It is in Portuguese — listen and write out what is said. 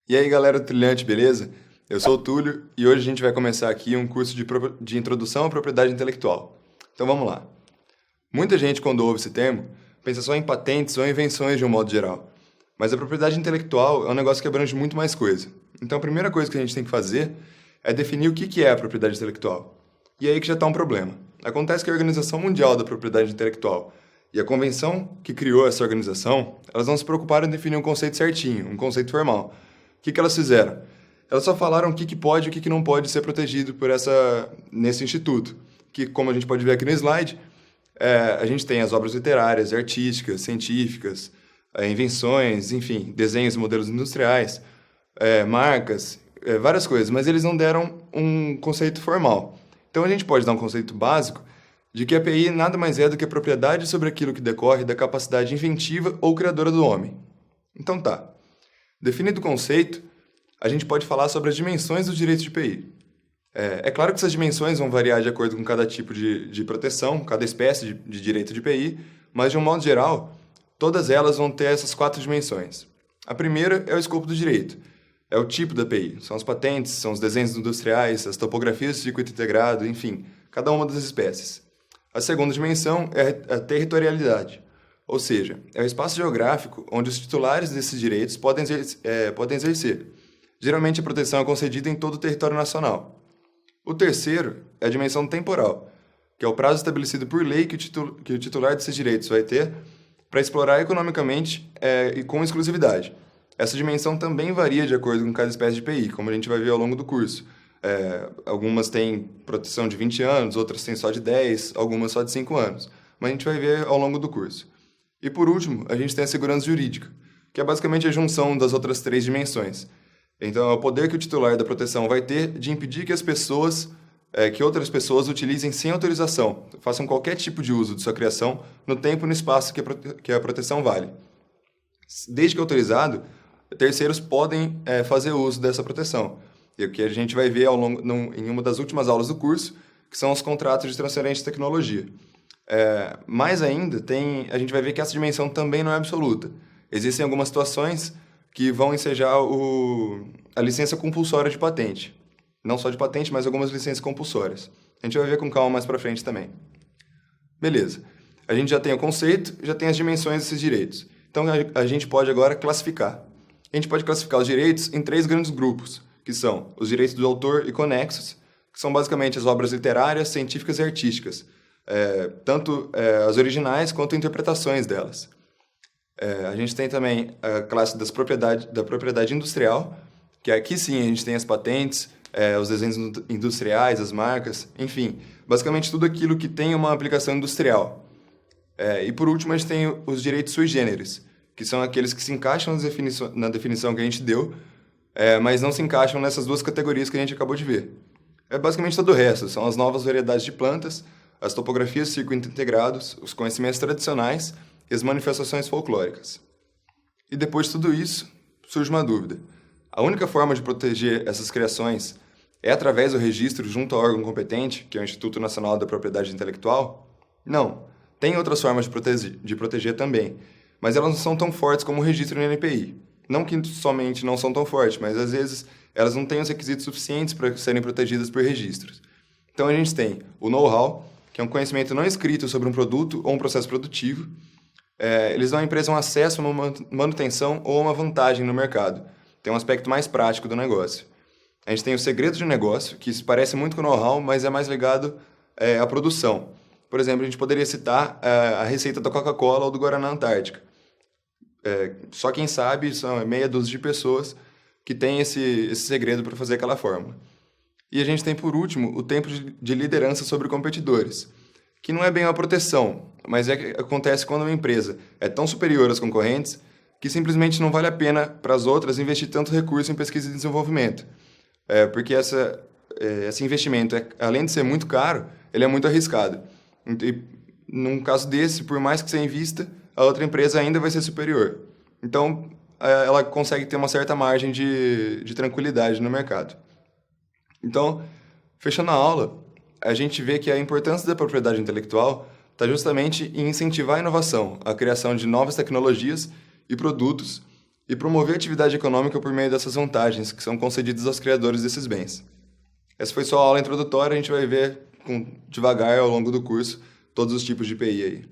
E aí, galera do Trilhante, beleza? Eu sou o Túlio e hoje a gente vai começar aqui um curso de introdução à propriedade intelectual. Então vamos lá. Muita gente, quando ouve esse termo, pensa só em patentes ou invenções de um modo geral. Mas a propriedade intelectual é um negócio que abrange muito mais coisa. Então a primeira coisa que a gente tem que fazer é definir o que é a propriedade intelectual. E aí que já está um problema. Acontece que a Organização Mundial da Propriedade Intelectual e a convenção que criou essa organização, elas não se preocuparam em definir um conceito certinho, um conceito formal. O que elas fizeram? Elas só falaram o que pode e o que não pode ser protegido nesse instituto. Que, como a gente pode ver aqui no slide, a gente tem as obras literárias, artísticas, científicas, invenções, enfim, desenhos e modelos industriais, marcas, várias coisas, mas eles não deram um conceito formal. Então a gente pode dar um conceito básico de que a API nada mais é do que a propriedade sobre aquilo que decorre da capacidade inventiva ou criadora do homem. Então tá. Definido o conceito, a gente pode falar sobre as dimensões dos direitos de PI. É claro que essas dimensões vão variar de acordo com cada tipo de proteção, cada espécie de direito de PI, mas de um modo geral, todas elas vão ter essas 4 dimensões. A primeira é o escopo do direito, é o tipo da PI, são as patentes, são os desenhos industriais, as topografias de circuito integrado, enfim, cada uma das espécies. A segunda dimensão é a territorialidade, ou seja, é o espaço geográfico onde os titulares desses direitos podem exercer. Geralmente a proteção é concedida em todo o território nacional. O terceiro é a dimensão temporal, que é o prazo estabelecido por lei que o titular desses direitos vai ter para explorar economicamente e com exclusividade. Essa dimensão também varia de acordo com cada espécie de PI, como a gente vai ver ao longo do curso. Algumas têm proteção de 20 anos, outras têm só de 10, algumas só de 5 anos. Mas a gente vai ver ao longo do curso. E por último, a gente tem a segurança jurídica, que é basicamente a junção das outras 3 dimensões. Então, é o poder que o titular da proteção vai ter de impedir que outras pessoas utilizem sem autorização, façam qualquer tipo de uso de sua criação no tempo e no espaço que a proteção vale. Desde que autorizado, terceiros podem fazer uso dessa proteção. E o que a gente vai ver em uma das últimas aulas do curso, que são os contratos de transferência de tecnologia. Mais ainda, a gente vai ver que essa dimensão também não é absoluta. Existem algumas situações que vão ensejar a licença compulsória de patente. Não só de patente, mas algumas licenças compulsórias. A gente vai ver com calma mais para frente também. Beleza. A gente já tem o conceito, já tem as dimensões desses direitos. Então, a gente pode agora classificar. A gente pode classificar os direitos em 3 grandes grupos, que são os direitos do autor e conexos, que são basicamente as obras literárias, científicas e artísticas, tanto as originais quanto interpretações delas. A gente tem também a classe da propriedade industrial, que aqui sim a gente tem as patentes, os desenhos industriais, as marcas, enfim, basicamente tudo aquilo que tem uma aplicação industrial. E por último a gente tem os direitos sui generis, que são aqueles que se encaixam na definição que a gente deu, mas não se encaixam nessas 2 categorias que a gente acabou de ver. Basicamente todo o resto, são as novas variedades de plantas, as topografias de circuito integrados, os conhecimentos tradicionais e as manifestações folclóricas. E depois de tudo isso, surge uma dúvida. A única forma de proteger essas criações é através do registro junto ao órgão competente, que é o Instituto Nacional da Propriedade Intelectual? Não. Tem outras formas de proteger também, mas elas não são tão fortes como o registro no NPI. Não que somente não são tão fortes, mas às vezes elas não têm os requisitos suficientes para serem protegidas por registros. Então a gente tem o know-how, que é um conhecimento não escrito sobre um produto ou um processo produtivo. Eles dão à empresa um acesso a uma manutenção ou uma vantagem no mercado. Tem um aspecto mais prático do negócio. A gente tem o segredo de negócio, que se parece muito com o know-how, mas é mais ligado à produção. Por exemplo, a gente poderia citar a receita da Coca-Cola ou do Guaraná Antártica. Só quem sabe são meia dúzia de pessoas que têm esse segredo para fazer aquela fórmula. E a gente tem, por último, o tempo de liderança sobre competidores, que não é bem uma proteção, mas acontece quando uma empresa é tão superior às concorrentes que simplesmente não vale a pena para as outras investir tanto recurso em pesquisa e desenvolvimento. Porque esse investimento, além de ser muito caro, ele é muito arriscado. E, num caso desse, por mais que você invista, a outra empresa ainda vai ser superior. Então, ela consegue ter uma certa margem de tranquilidade no mercado. Então, fechando a aula, a gente vê que a importância da propriedade intelectual está justamente em incentivar a inovação, a criação de novas tecnologias e produtos e promover a atividade econômica por meio dessas vantagens que são concedidas aos criadores desses bens. Essa foi só a aula introdutória, a gente vai ver devagar ao longo do curso todos os tipos de IPI aí.